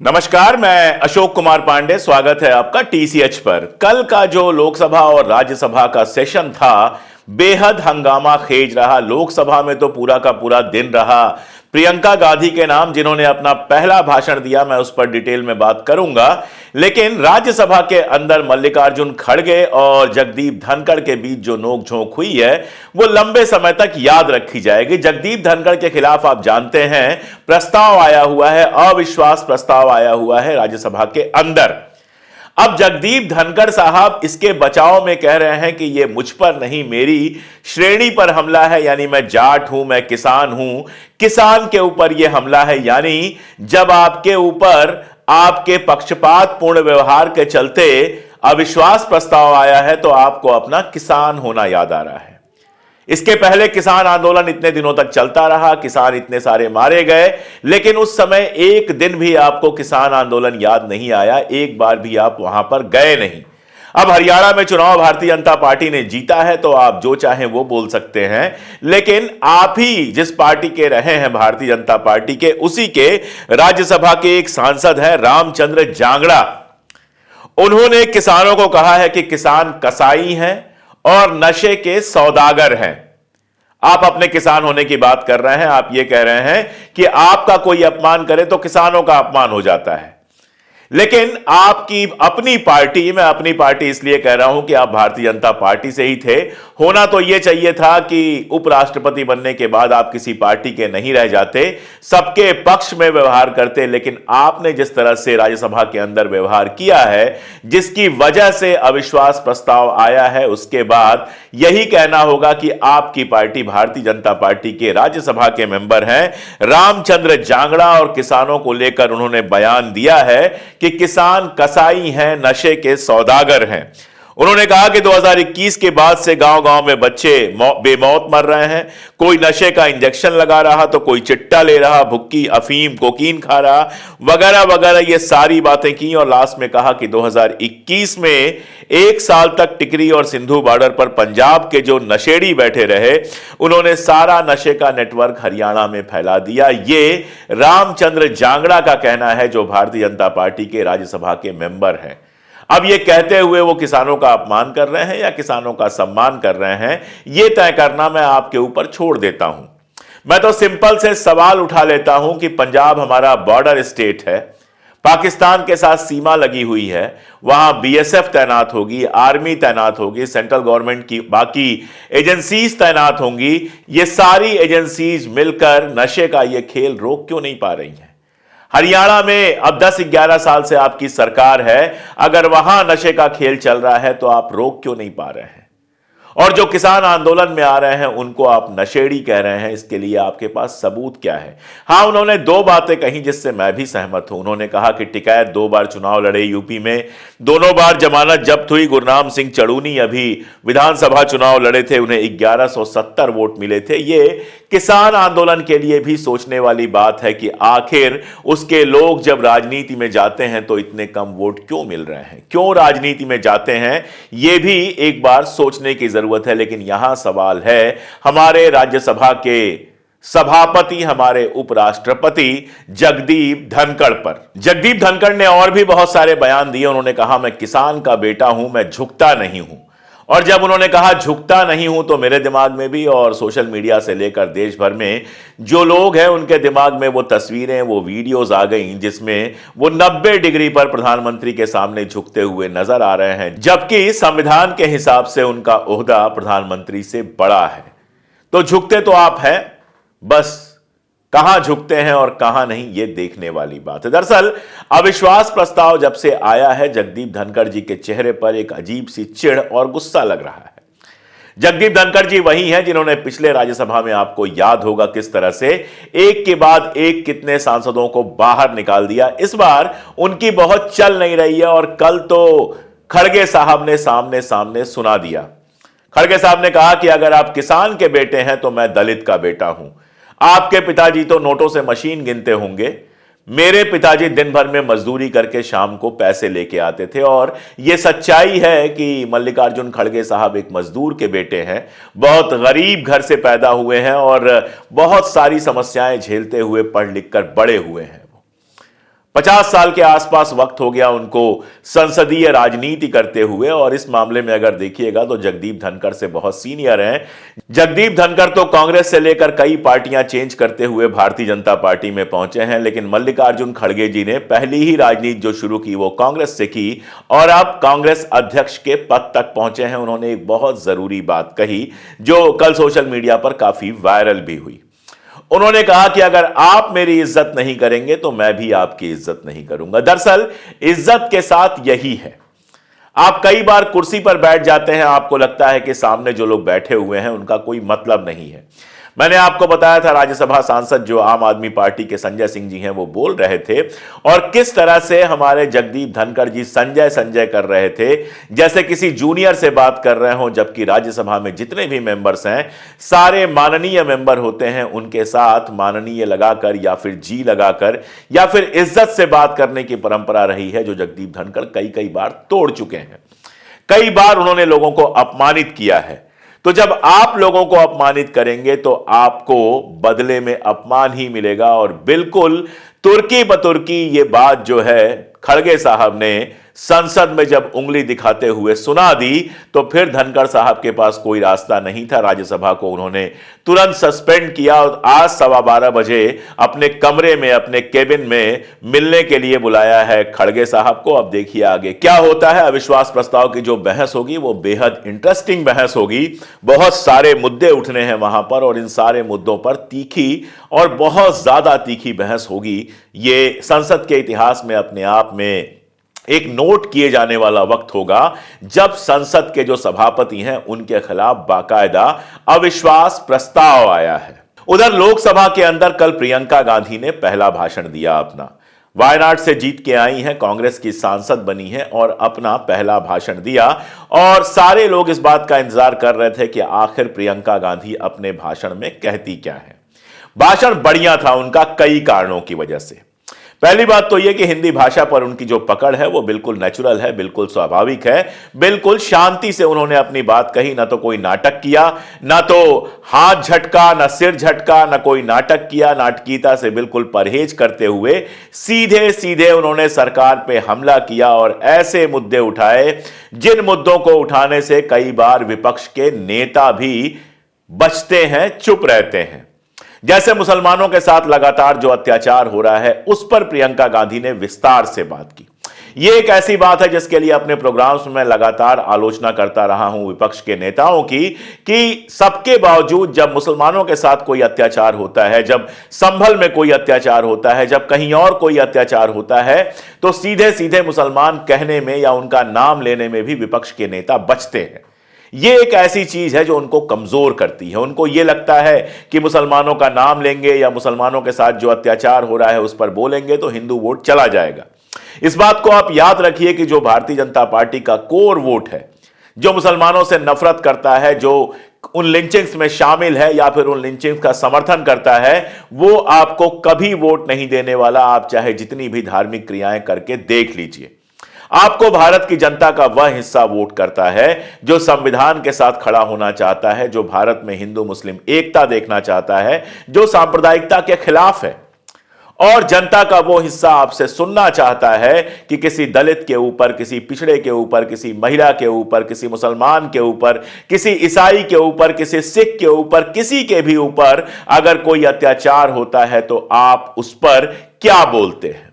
नमस्कार, मैं अशोक कुमार पांडे। स्वागत है आपका टीसीएच पर। कल का जो लोकसभा और राज्यसभा का सेशन था, बेहद हंगामा खेज रहा। लोकसभा में तो पूरा का पूरा दिन रहा। प्रियंका गांधी के नाम जिन्होंने अपना पहला भाषण दिया, मैं उस पर डिटेल में बात करूंगा। लेकिन राज्यसभा के अंदर मल्लिकार्जुन खड़गे और जगदीप धनखड़ के बीच जो नोकझोंक हुई है, वो लंबे समय तक याद रखी जाएगी। जगदीप धनखड़ के खिलाफ आप जानते हैं प्रस्ताव आया हुआ है, अविश्वास प्रस्ताव आया हुआ है राज्यसभा के अंदर। अब जगदीप धनखड़ साहब इसके बचाव में कह रहे हैं कि यह मुझ पर नहीं, मेरी श्रेणी पर हमला है, यानी मैं जाट हूं, मैं किसान हूं, किसान के ऊपर यह हमला है। यानी जब आपके ऊपर आपके पक्षपातपूर्ण व्यवहार के चलते अविश्वास प्रस्ताव आया है तो आपको अपना किसान होना याद आ रहा है। इसके पहले किसान आंदोलन इतने दिनों तक चलता रहा, किसान इतने सारे मारे गए, लेकिन उस समय एक दिन भी आपको किसान आंदोलन याद नहीं आया, एक बार भी आप वहां पर गए नहीं। अब हरियाणा में चुनाव भारतीय जनता पार्टी ने जीता है तो आप जो चाहें वो बोल सकते हैं, लेकिन आप ही जिस पार्टी के रहे हैं, भारतीय जनता पार्टी के, उसी के राज्यसभा के एक सांसद हैं रामचंद्र जांगड़ा। उन्होंने किसानों को कहा है कि किसान कसाई हैं और नशे के सौदागर हैं। आप अपने किसान होने की बात कर रहे हैं, आप ये कह रहे हैं कि आपका कोई अपमान करे तो किसानों का अपमान हो जाता है। लेकिन आपकी अपनी पार्टी, मैं अपनी पार्टी इसलिए कह रहा हूं कि आप भारतीय जनता पार्टी से ही थे। होना तो यह चाहिए था कि उपराष्ट्रपति बनने के बाद आप किसी पार्टी के नहीं रह जाते, सबके पक्ष में व्यवहार करते। लेकिन आपने जिस तरह से राज्यसभा के अंदर व्यवहार किया है, जिसकी वजह से अविश्वास प्रस्ताव आया है, उसके बाद यही कहना होगा कि आपकी पार्टी भारतीय जनता पार्टी के राज्यसभा के मेंबर हैं रामचंद्र जांगड़ा, और किसानों को लेकर उन्होंने बयान दिया है कि किसान कसाई हैं, नशे के सौदागर हैं। उन्होंने कहा कि 2021 के बाद से गांव-गांव में बच्चे बेमौत मर रहे हैं। कोई नशे का इंजेक्शन लगा रहा तो कोई चिट्टा ले रहा, भुक्की, अफीम, कोकीन खा रहा, वगैरह वगैरह, ये सारी बातें की। और लास्ट में कहा कि 2021 में एक साल तक टिकरी और सिंधु बॉर्डर पर पंजाब के जो नशेड़ी बैठे रहे, उन्होंने सारा नशे का नेटवर्क हरियाणा में फैला दिया। ये रामचंद्र जांगड़ा का कहना है, जो भारतीय जनता पार्टी के राज्यसभा के मेंबर हैं। अब ये कहते हुए वो किसानों का अपमान कर रहे हैं या किसानों का सम्मान कर रहे हैं, ये तय करना मैं आपके ऊपर छोड़ देता हूं। मैं तो सिंपल से सवाल उठा लेता हूं कि पंजाब हमारा बॉर्डर स्टेट है, पाकिस्तान के साथ सीमा लगी हुई है, वहां बीएसएफ तैनात होगी, आर्मी तैनात होगी, सेंट्रल गवर्नमेंट की बाकी एजेंसीज तैनात होंगी। ये सारी एजेंसीज मिलकर नशे का ये खेल रोक क्यों नहीं पा रही हैं? हरियाणा में अब 10-11 साल से आपकी सरकार है, अगर वहां नशे का खेल चल रहा है तो आप रोक क्यों नहीं पा रहे हैं? और जो किसान आंदोलन में आ रहे हैं उनको आप नशेड़ी कह रहे हैं, इसके लिए आपके पास सबूत क्या है? हां, उन्होंने दो बातें कही जिससे मैं भी सहमत हूं। उन्होंने कहा कि टिकैत 2 बार चुनाव लड़े यूपी में, दोनों बार जमानत जब्त हुई। गुरनाम सिंह चड़ूनी अभी विधानसभा चुनाव लड़े थे, उन्हें 1170 वोट मिले थे। ये किसान आंदोलन के लिए भी सोचने वाली बात है कि आखिर उसके लोग जब राजनीति में जाते हैं तो इतने कम वोट क्यों मिल रहे हैं, क्यों राजनीति में जाते हैं, यह भी एक बार सोचने की जरूरत है। लेकिन यहां सवाल है हमारे राज्यसभा के सभापति, हमारे उपराष्ट्रपति जगदीप धनखड़ पर। जगदीप धनखड़ ने और भी बहुत सारे बयान दिए। उन्होंने कहा मैं किसान का बेटा हूं, मैं झुकता नहीं हूं। और जब उन्होंने कहा झुकता नहीं हूं तो मेरे दिमाग में भी और सोशल मीडिया से लेकर देश भर में जो लोग हैं उनके दिमाग में वो तस्वीरें, वो वीडियोस आ गई जिसमें वो 90 डिग्री पर प्रधानमंत्री के सामने झुकते हुए नजर आ रहे हैं, जबकि संविधान के हिसाब से उनका ओहदा प्रधानमंत्री से बड़ा है। तो झुकते तो आप हैं, बस कहां झुकते हैं और कहां नहीं, यह देखने वाली बात है। दरअसल अविश्वास प्रस्ताव जब से आया है, जगदीप धनखड़ जी के चेहरे पर एक अजीब सी चिढ़ और गुस्सा लग रहा है। जगदीप धनखड़ जी वही हैं जिन्होंने पिछले राज्यसभा में, आपको याद होगा किस तरह से एक के बाद एक कितने सांसदों को बाहर निकाल दिया। इस बार उनकी बहुत चल नहीं रही है और कल तो खड़गे साहब ने सामने सामने सुना दिया। खड़गे साहब ने कहा कि अगर आप किसान के बेटे हैं तो मैं दलित का बेटा हूं। आपके पिताजी तो नोटों से मशीन गिनते होंगे, मेरे पिताजी दिन भर में मजदूरी करके शाम को पैसे लेके आते थे। और यह सच्चाई है कि मल्लिकार्जुन खड़गे साहब एक मजदूर के बेटे हैं, बहुत गरीब घर से पैदा हुए हैं और बहुत सारी समस्याएं झेलते हुए पढ़ लिख कर बड़े हुए हैं। 50 साल के आसपास वक्त हो गया उनको संसदीय राजनीति करते हुए, और इस मामले में अगर देखिएगा तो जगदीप धनखड़ से बहुत सीनियर हैं। जगदीप धनखड़ तो कांग्रेस से लेकर कई पार्टियां चेंज करते हुए भारतीय जनता पार्टी में पहुंचे हैं, लेकिन मल्लिकार्जुन खड़गे जी ने पहली ही राजनीति जो शुरू की वो कांग्रेस से की और अब कांग्रेस अध्यक्ष के पद तक पहुंचे हैं। उन्होंने एक बहुत जरूरी बात कही जो कल सोशल मीडिया पर काफी वायरल भी हुई। उन्होंने कहा कि अगर आप मेरी इज्जत नहीं करेंगे तो मैं भी आपकी इज्जत नहीं करूंगा। दरअसल इज्जत के साथ यही है, आप कई बार कुर्सी पर बैठ जाते हैं, आपको लगता है कि सामने जो लोग बैठे हुए हैं उनका कोई मतलब नहीं है। मैंने आपको बताया था राज्यसभा सांसद जो आम आदमी पार्टी के संजय सिंह जी हैं वो बोल रहे थे, और किस तरह से हमारे जगदीप धनखड़ जी संजय संजय कर रहे थे जैसे किसी जूनियर से बात कर रहे हो, जबकि राज्यसभा में जितने भी मेंबर्स हैं सारे माननीय मेंबर होते हैं। उनके साथ माननीय लगाकर या फिर जी लगाकर या फिर इज्जत से बात करने की परंपरा रही है जो जगदीप धनखड़ कई कई बार तोड़ चुके हैं। कई बार उन्होंने लोगों को अपमानित किया है। तो जब आप लोगों को अपमानित करेंगे तो आपको बदले में अपमान ही मिलेगा, और बिल्कुल तुर्की बतुर्की ये बात जो है खड़गे साहब ने संसद में जब उंगली दिखाते हुए सुना दी तो फिर धनखड़ साहब के पास कोई रास्ता नहीं था। राज्यसभा को उन्होंने तुरंत सस्पेंड किया और आज 12:15 बजे अपने कमरे में अपने केबिन में मिलने के लिए बुलाया है खड़गे साहब को। अब देखिए आगे क्या होता है। अविश्वास प्रस्ताव की जो बहस होगी वो बेहद इंटरेस्टिंग बहस होगी। बहुत सारे मुद्दे उठने हैं वहां पर और इन सारे मुद्दों पर तीखी और बहुत ज्यादा तीखी बहस होगी। ये संसद के इतिहास में अपने आप में एक नोट किए जाने वाला वक्त होगा जब संसद के जो सभापति हैं उनके खिलाफ बाकायदा अविश्वास प्रस्ताव आया है। उधर लोकसभा के अंदर कल प्रियंका गांधी ने पहला भाषण दिया अपना। वायनाड से जीत के आई हैं, कांग्रेस की सांसद बनी है और अपना पहला भाषण दिया, और सारे लोग इस बात का इंतजार कर रहे थे कि आखिर प्रियंका गांधी अपने भाषण में कहती क्या है। भाषण बढ़िया था उनका कई कारणों की वजह से। पहली बात तो यह कि हिंदी भाषा पर उनकी जो पकड़ है वो बिल्कुल नेचुरल है, बिल्कुल स्वाभाविक है, बिल्कुल शांति से उन्होंने अपनी बात कही। ना तो कोई नाटक किया, ना तो हाथ झटका, ना सिर झटका, ना कोई नाटक किया। नाटकीयता से बिल्कुल परहेज करते हुए सीधे सीधे उन्होंने सरकार पे हमला किया और ऐसे मुद्दे उठाए जिन मुद्दों को उठाने से कई बार विपक्ष के नेता भी बचते हैं, चुप रहते हैं। जैसे मुसलमानों के साथ लगातार जो अत्याचार हो रहा है उस पर प्रियंका गांधी ने विस्तार से बात की। यह एक ऐसी बात है जिसके लिए अपने प्रोग्राम्स में लगातार आलोचना करता रहा हूं विपक्ष के नेताओं की, कि सबके बावजूद जब मुसलमानों के साथ कोई अत्याचार होता है, जब संभल में कोई अत्याचार होता है, जब कहीं और कोई अत्याचार होता है, तो सीधे सीधे मुसलमान कहने में या उनका नाम लेने में भी विपक्ष के नेता बचते हैं। ये एक ऐसी चीज है जो उनको कमजोर करती है। उनको यह लगता है कि मुसलमानों का नाम लेंगे या मुसलमानों के साथ जो अत्याचार हो रहा है उस पर बोलेंगे तो हिंदू वोट चला जाएगा। इस बात को आप याद रखिए कि जो भारतीय जनता पार्टी का कोर वोट है, जो मुसलमानों से नफरत करता है, जो उन लिंचिंग्स में शामिल है या फिर उन लिंचिंग्स का समर्थन करता है, वो आपको कभी वोट नहीं देने वाला। आप चाहे जितनी भी धार्मिक क्रियाएं करके देख लीजिए, आपको भारत की जनता का वह हिस्सा वोट करता है जो संविधान के साथ खड़ा होना चाहता है, जो भारत में हिंदू मुस्लिम एकता देखना चाहता है, जो सांप्रदायिकता के खिलाफ है। और जनता का वो हिस्सा आपसे सुनना चाहता है कि किसी दलित के ऊपर, किसी पिछड़े के ऊपर, किसी महिला के ऊपर, किसी मुसलमान के ऊपर, किसी ईसाई के ऊपर, किसी सिख के ऊपर, किसी के भी ऊपर अगर कोई अत्याचार होता है तो आप उस पर क्या बोलते हैं।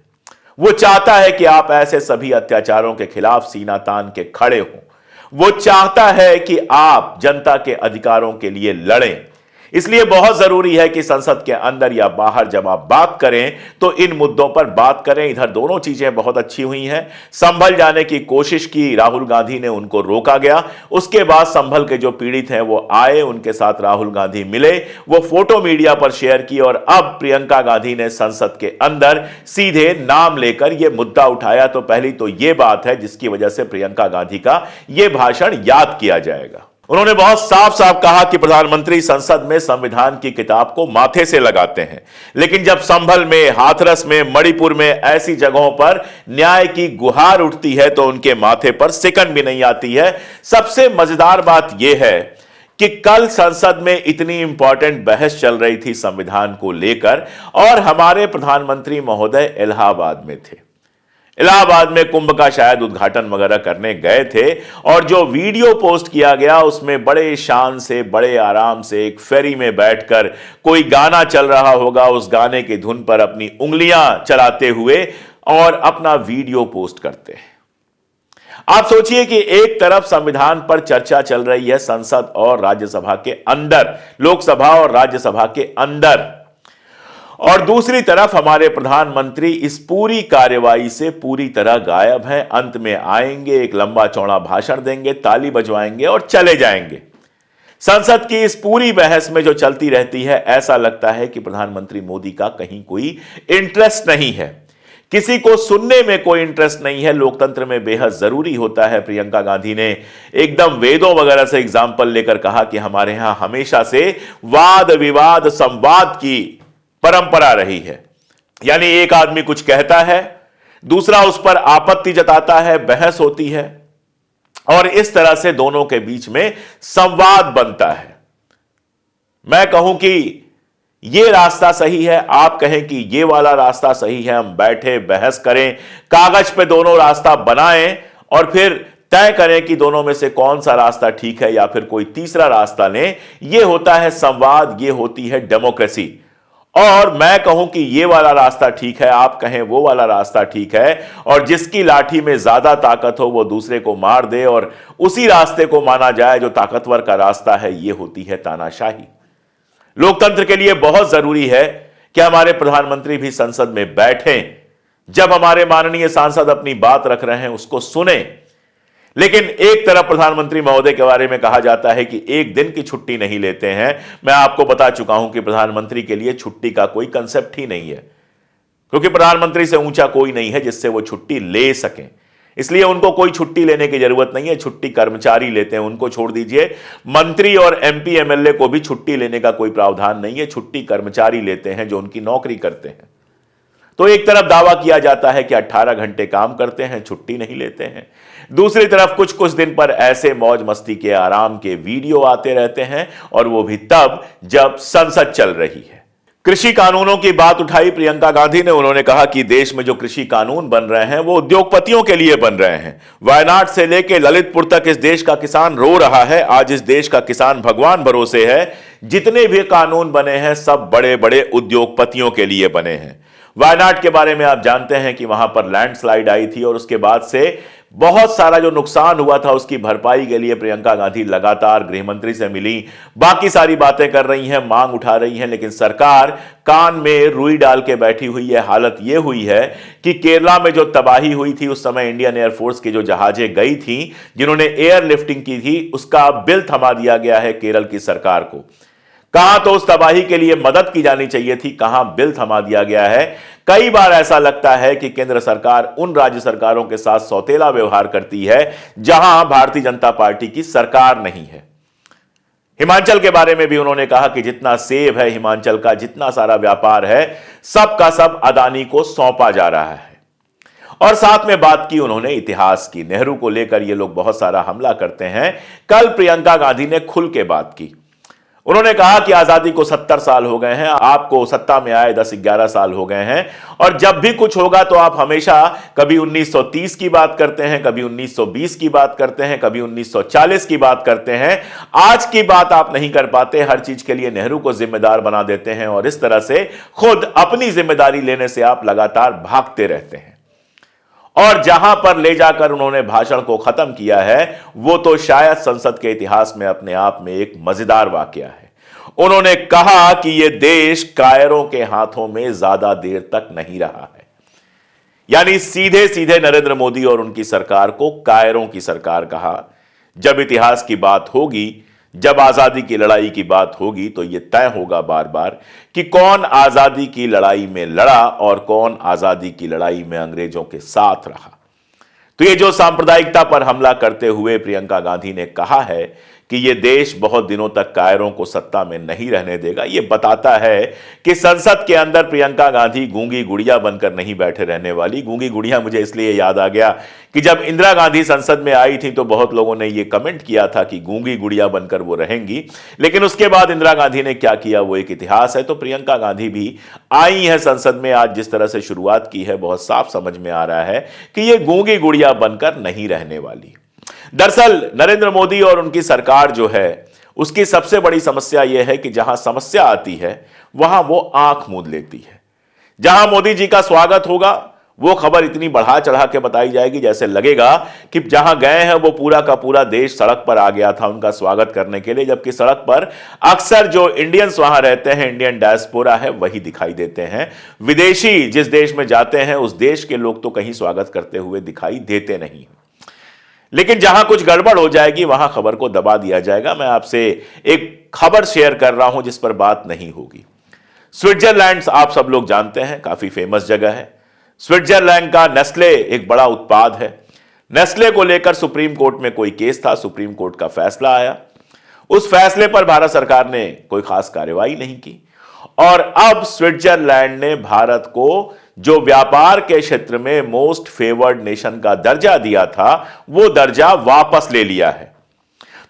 वो चाहता है कि आप ऐसे सभी अत्याचारों के खिलाफ सीना तान के खड़े हों। वो चाहता है कि आप जनता के अधिकारों के लिए लड़ें। इसलिए बहुत जरूरी है कि संसद के अंदर या बाहर जब आप बात करें तो इन मुद्दों पर बात करें। इधर दोनों चीजें बहुत अच्छी हुई हैं। संभल जाने की कोशिश की, राहुल गांधी ने उनको रोका गया। उसके बाद संभल के जो पीड़ित हैं वो आए, उनके साथ राहुल गांधी मिले, वो फोटो मीडिया पर शेयर की, और अब प्रियंका गांधी ने संसद के अंदर सीधे नाम लेकर यह मुद्दा उठाया। तो पहली तो यह बात है जिसकी वजह से प्रियंका गांधी का यह भाषण याद किया जाएगा। उन्होंने बहुत साफ साफ कहा कि प्रधानमंत्री संसद में संविधान की किताब को माथे से लगाते हैं, लेकिन जब संभल में, हाथरस में, मणिपुर में ऐसी जगहों पर न्याय की गुहार उठती है तो उनके माथे पर सिकन भी नहीं आती है। सबसे मजेदार बात यह है कि कल संसद में इतनी इंपॉर्टेंट बहस चल रही थी संविधान को लेकर और हमारे प्रधानमंत्री महोदय इलाहाबाद में थे। इलाहाबाद में कुंभ का शायद उद्घाटन वगैरह करने गए थे और जो वीडियो पोस्ट किया गया उसमें बड़े शान से, बड़े आराम से एक फेरी में बैठकर कोई गाना चल रहा होगा, उस गाने की धुन पर अपनी उंगलियां चलाते हुए और अपना वीडियो पोस्ट करते हैं। आप सोचिए कि एक तरफ संविधान पर चर्चा चल रही है संसद और राज्यसभा के अंदर, लोकसभा और राज्यसभा के अंदर, और दूसरी तरफ हमारे प्रधानमंत्री इस पूरी कार्यवाही से पूरी तरह गायब हैं। अंत में आएंगे, एक लंबा चौड़ा भाषण देंगे, ताली बजवाएंगे और चले जाएंगे। संसद की इस पूरी बहस में जो चलती रहती है, ऐसा लगता है कि प्रधानमंत्री मोदी का कहीं कोई इंटरेस्ट नहीं है, किसी को सुनने में कोई इंटरेस्ट नहीं है। लोकतंत्र में बेहद जरूरी होता है। प्रियंका गांधी ने एकदम वेदों वगैरह से एग्जाम्पल लेकर कहा कि हमारे यहां हमेशा से वाद विवाद संवाद की परंपरा रही है। यानी एक आदमी कुछ कहता है, दूसरा उस पर आपत्ति जताता है, बहस होती है और इस तरह से दोनों के बीच में संवाद बनता है। मैं कहूं कि यह रास्ता सही है, आप कहें कि यह वाला रास्ता सही है, हम बैठे बहस करें, कागज पे दोनों रास्ता बनाएं और फिर तय करें कि दोनों में से कौन सा रास्ता ठीक है या फिर कोई तीसरा रास्ता लें। यह होता है संवाद, यह होती है डेमोक्रेसी। और मैं कहूं कि ये वाला रास्ता ठीक है, आप कहें वो वाला रास्ता ठीक है, और जिसकी लाठी में ज्यादा ताकत हो वो दूसरे को मार दे और उसी रास्ते को माना जाए जो ताकतवर का रास्ता है, ये होती है तानाशाही। लोकतंत्र के लिए बहुत जरूरी है कि हमारे प्रधानमंत्री भी संसद में बैठें, जब हमारे माननीय सांसद अपनी बात रख रहे हैं उसको सुने। लेकिन एक तरफ प्रधानमंत्री महोदय के बारे में कहा जाता है कि एक दिन की छुट्टी नहीं लेते हैं। मैं आपको बता चुका हूं कि प्रधानमंत्री के लिए छुट्टी का कोई कंसेप्ट ही नहीं है, क्योंकि प्रधानमंत्री से ऊंचा कोई नहीं है जिससे वो छुट्टी ले सकें। इसलिए उनको कोई छुट्टी लेने की जरूरत नहीं है। छुट्टी कर्मचारी लेते हैं, उनको छोड़ दीजिए। मंत्री और एमपी एमएलए को भी छुट्टी लेने का कोई प्रावधान नहीं है, छुट्टी कर्मचारी लेते हैं जो उनकी नौकरी करते हैं। तो एक तरफ दावा किया जाता है कि 18 घंटे काम करते हैं, छुट्टी नहीं लेते हैं। दूसरी तरफ कुछ कुछ दिन पर ऐसे मौज मस्ती के आराम के वीडियो आते रहते हैं, और वो भी तब जब संसद चल रही है। कृषि कानूनों की बात उठाई प्रियंका गांधी ने। उन्होंने कहा कि देश में जो कृषि कानून बन रहे हैं वो उद्योगपतियों के लिए बन रहे हैं। वायनाड से लेकर ललितपुर तक इस देश का किसान रो रहा है। आज इस देश का किसान भगवान भरोसे है। जितने भी कानून बने हैं सब बड़े बड़े उद्योगपतियों के लिए बने हैं। वायनाड के बारे में आप जानते हैं कि वहां पर लैंडस्लाइड आई थी और उसके बाद से बहुत सारा जो नुकसान हुआ था उसकी भरपाई के लिए प्रियंका गांधी लगातार गृहमंत्री से मिली, बाकी सारी बातें कर रही हैं, मांग उठा रही हैं, लेकिन सरकार कान में रुई डाल के बैठी हुई है। हालत यह हुई है कि केरला में जो तबाही हुई थी उस समय इंडियन एयरफोर्स की जो जहाजें गई थी जिन्होंने एयर लिफ्टिंग की थी, उसका बिल थमा दिया गया है केरल की सरकार को। कहां तो उस तबाही के लिए मदद की जानी चाहिए थी, कहां बिल थमा दिया गया है। कई बार ऐसा लगता है कि केंद्र सरकार उन राज्य सरकारों के साथ सौतेला व्यवहार करती है जहां भारतीय जनता पार्टी की सरकार नहीं है। हिमाचल के बारे में भी उन्होंने कहा कि जितना सेब है हिमाचल का, जितना सारा व्यापार है, सब का सब अदानी को सौंपा जा रहा है। और साथ में बात की उन्होंने इतिहास की। नेहरू को लेकर ये लोग बहुत सारा हमला करते हैं। कल प्रियंका गांधी ने खुल के बात की। उन्होंने कहा कि आजादी को 70 साल हो गए हैं, आपको सत्ता में आए 10-11 साल हो गए हैं, और जब भी कुछ होगा तो आप हमेशा कभी 1930 की बात करते हैं, कभी 1920 की बात करते हैं, कभी 1940 की बात करते हैं। आज की बात आप नहीं कर पाते। हर चीज के लिए नेहरू को जिम्मेदार बना देते हैं और इस तरह से खुद अपनी जिम्मेदारी लेने से आप लगातार भागते रहते हैं। और जहां पर ले जाकर उन्होंने भाषण को खत्म किया है वो तो शायद संसद के इतिहास में अपने आप में एक मजेदार वाकया है। उन्होंने कहा कि यह देश कायरों के हाथों में ज्यादा देर तक नहीं रहा है। यानी सीधे सीधे नरेंद्र मोदी और उनकी सरकार को कायरों की सरकार कहा। जब इतिहास की बात होगी, जब आजादी की लड़ाई की बात होगी, तो यह तय होगा बार बार कि कौन आजादी की लड़ाई में लड़ा और कौन आजादी की लड़ाई में अंग्रेजों के साथ रहा। तो ये जो सांप्रदायिकता पर हमला करते हुए प्रियंका गांधी ने कहा है कि ये देश बहुत दिनों तक कायरों को सत्ता में नहीं रहने देगा। ये बताता है कि संसद के अंदर प्रियंका गांधी गूंगी गुड़िया बनकर नहीं बैठे रहने वाली। गूंगी गुड़िया मुझे इसलिए याद आ गया कि जब इंदिरा गांधी संसद में आई थी तो बहुत लोगों ने ये कमेंट किया था कि गूंगी गुड़िया बनकर वो रहेंगी, लेकिन उसके बाद इंदिरा गांधी ने क्या किया वो एक इतिहास है। तो प्रियंका गांधी भी आई है संसद में, आज जिस तरह से शुरुआत की है बहुत साफ समझ में आ रहा है कि ये गूंगी गुड़िया बनकर नहीं रहने वाली। दरअसल नरेंद्र मोदी और उनकी सरकार जो है उसकी सबसे बड़ी समस्या यह है कि जहां समस्या आती है वहां वो आंख मूंद लेती है। जहां मोदी जी का स्वागत होगा वो खबर इतनी बढ़ा चढ़ा के बताई जाएगी जैसे लगेगा कि जहां गए हैं वो पूरा का पूरा देश सड़क पर आ गया था उनका स्वागत करने के लिए, जबकि सड़क पर अक्सर जो इंडियंस वहां रहते हैं, इंडियन डायस्पोरा है, वही दिखाई देते हैं। विदेशी जिस देश में जाते हैं उस देश के लोग तो कहीं स्वागत करते हुए दिखाई देते नहीं। लेकिन जहां कुछ गड़बड़ हो जाएगी वहां खबर को दबा दिया जाएगा। मैं आपसे एक खबर शेयर कर रहा हूं जिस पर बात नहीं होगी। स्विट्जरलैंड आप सब लोग जानते हैं, काफी फेमस जगह है। स्विट्जरलैंड का नेस्ले एक बड़ा उत्पाद है। नेस्ले को लेकर सुप्रीम कोर्ट में कोई केस था, सुप्रीम कोर्ट का फैसला आया। उस फैसले पर भारत सरकार ने कोई खास कार्रवाई नहीं की और अब स्विट्जरलैंड ने भारत को जो व्यापार के क्षेत्र में मोस्ट फेवर्ड नेशन का दर्जा दिया था वो दर्जा वापस ले लिया है।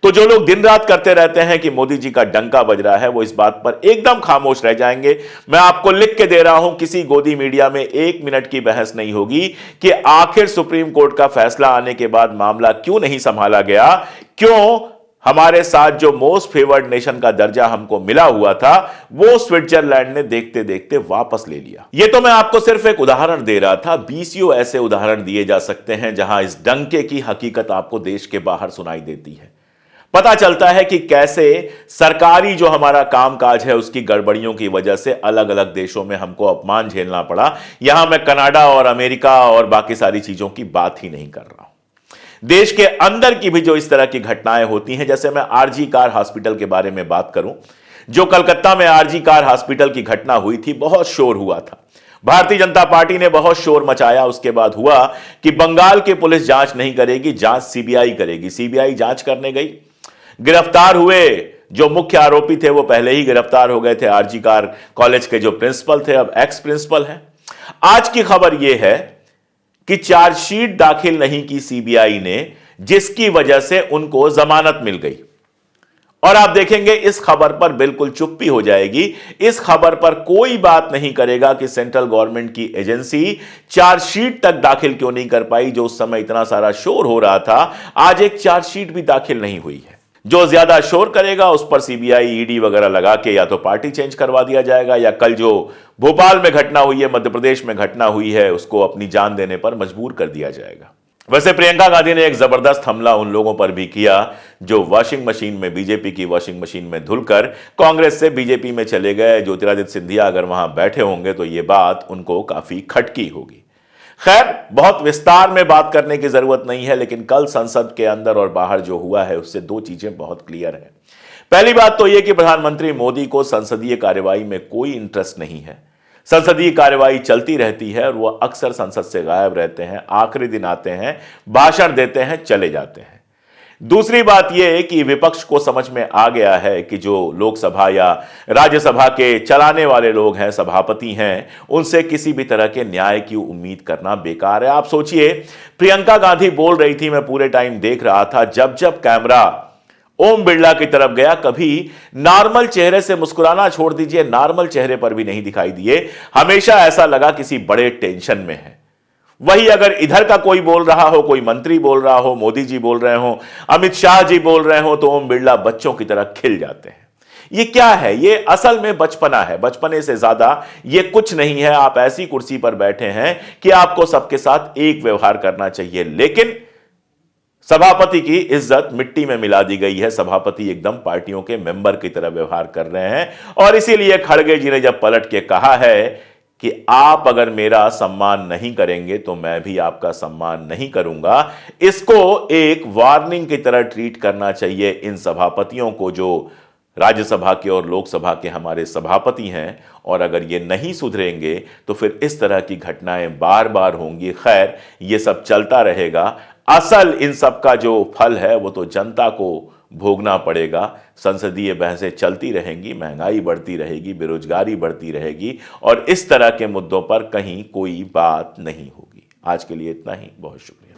तो जो लोग दिन रात करते रहते हैं कि मोदी जी का डंका बज रहा है वो इस बात पर एकदम खामोश रह जाएंगे। मैं आपको लिख के दे रहा हूं, किसी गोदी मीडिया में 1 मिनट की बहस नहीं होगी कि आखिर सुप्रीम कोर्ट का फैसला आने के बाद मामला क्यों नहीं संभाला गया, क्यों हमारे साथ जो मोस्ट फेवर्ड नेशन का दर्जा हमको मिला हुआ था वो स्विट्जरलैंड ने देखते देखते वापस ले लिया। ये तो मैं आपको सिर्फ एक उदाहरण दे रहा था, 20 ऐसे उदाहरण दिए जा सकते हैं जहां इस डंके की हकीकत आपको देश के बाहर सुनाई देती है। पता चलता है कि कैसे सरकारी जो हमारा कामकाज है उसकी गड़बड़ियों की वजह से अलग अलग देशों में हमको अपमान झेलना पड़ा। यहां मैं कनाडा और अमेरिका और बाकी सारी चीजों की बात ही नहीं कर रहा हूं। देश के अंदर की भी जो इस तरह की घटनाएं होती हैं, जैसे मैं आरजी कार हॉस्पिटल के बारे में बात करूं, जो कलकत्ता में आरजी कार हॉस्पिटल की घटना हुई थी, बहुत शोर हुआ था। भारतीय जनता पार्टी ने बहुत शोर मचाया। उसके बाद हुआ कि बंगाल की पुलिस जांच नहीं करेगी, जांच सीबीआई करेगी। सीबीआई जांच करने गई, गिरफ्तार हुए जो मुख्य आरोपी थे वो पहले ही गिरफ्तार हो गए थे। आरजी कार कॉलेज के जो प्रिंसिपल थे अब एक्स प्रिंसिपल हैं। आज की खबर यह है कि चार्जशीट दाखिल नहीं की सीबीआई ने, जिसकी वजह से उनको जमानत मिल गई। और आप देखेंगे इस खबर पर बिल्कुल चुप्पी हो जाएगी। इस खबर पर कोई बात नहीं करेगा कि सेंट्रल गवर्नमेंट की एजेंसी चार्जशीट तक दाखिल क्यों नहीं कर पाई। जो उस समय इतना सारा शोर हो रहा था, आज एक चार्जशीट भी दाखिल नहीं हुई है। जो ज्यादा शोर करेगा उस पर सीबीआई ईडी वगैरह लगा के या तो पार्टी चेंज करवा दिया जाएगा या कल जो भोपाल में घटना हुई है, मध्य प्रदेश में घटना हुई है, उसको अपनी जान देने पर मजबूर कर दिया जाएगा। वैसे प्रियंका गांधी ने एक जबरदस्त हमला उन लोगों पर भी किया जो वॉशिंग मशीन में, बीजेपी की वॉशिंग मशीन में धुलकर कांग्रेस से बीजेपी में चले गए। ज्योतिरादित्य सिंधिया अगर वहां बैठे होंगे तो यह बात उनको काफी खटकी होगी। खैर, बहुत विस्तार में बात करने की जरूरत नहीं है, लेकिन कल संसद के अंदर और बाहर जो हुआ है उससे 2 चीजें बहुत क्लियर है। पहली बात तो यह कि प्रधानमंत्री मोदी को संसदीय कार्यवाही में कोई इंटरेस्ट नहीं है। संसदीय कार्यवाही चलती रहती है और वह अक्सर संसद से गायब रहते हैं, आखिरी दिन आते हैं, भाषण देते हैं, चले जाते हैं। दूसरी बात यह है कि विपक्ष को समझ में आ गया है कि जो लोकसभा या राज्यसभा के चलाने वाले लोग हैं, सभापति हैं, उनसे किसी भी तरह के न्याय की उम्मीद करना बेकार है। आप सोचिए, प्रियंका गांधी बोल रही थी, मैं पूरे टाइम देख रहा था, जब जब कैमरा ओम बिरला की तरफ गया कभी नॉर्मल चेहरे से मुस्कुराना छोड़ दीजिए, नॉर्मल चेहरे पर भी नहीं दिखाई दिए। हमेशा ऐसा लगा किसी बड़े टेंशन में है। वही अगर इधर का कोई बोल रहा हो, कोई मंत्री बोल रहा हो, मोदी जी बोल रहे हो, अमित शाह जी बोल रहे हो, तो ओम बिरला बच्चों की तरह खिल जाते हैं। ये क्या है? ये असल में बचपना है। बचपने से ज्यादा ये कुछ नहीं है। आप ऐसी कुर्सी पर बैठे हैं कि आपको सबके साथ एक व्यवहार करना चाहिए, लेकिन सभापति की इज्जत मिट्टी में मिला दी गई है। सभापति एकदम पार्टियों के मेंबर की तरह व्यवहार कर रहे हैं और इसीलिए खड़गे जी ने जब पलट के कहा है कि आप अगर मेरा सम्मान नहीं करेंगे तो मैं भी आपका सम्मान नहीं करूंगा, इसको एक वार्निंग की तरह ट्रीट करना चाहिए इन सभापतियों को जो राज्यसभा के और लोकसभा के हमारे सभापति हैं, और अगर ये नहीं सुधरेंगे तो फिर इस तरह की घटनाएं बार बार होंगी। खैर, ये सब चलता रहेगा। असल इन सब का जो फल है वो तो जनता को भोगना पड़ेगा। संसदीय बहसें चलती रहेंगी, महंगाई बढ़ती रहेगी, बेरोजगारी बढ़ती रहेगी, और इस तरह के मुद्दों पर कहीं कोई बात नहीं होगी। आज के लिए इतना ही। बहुत शुक्रिया।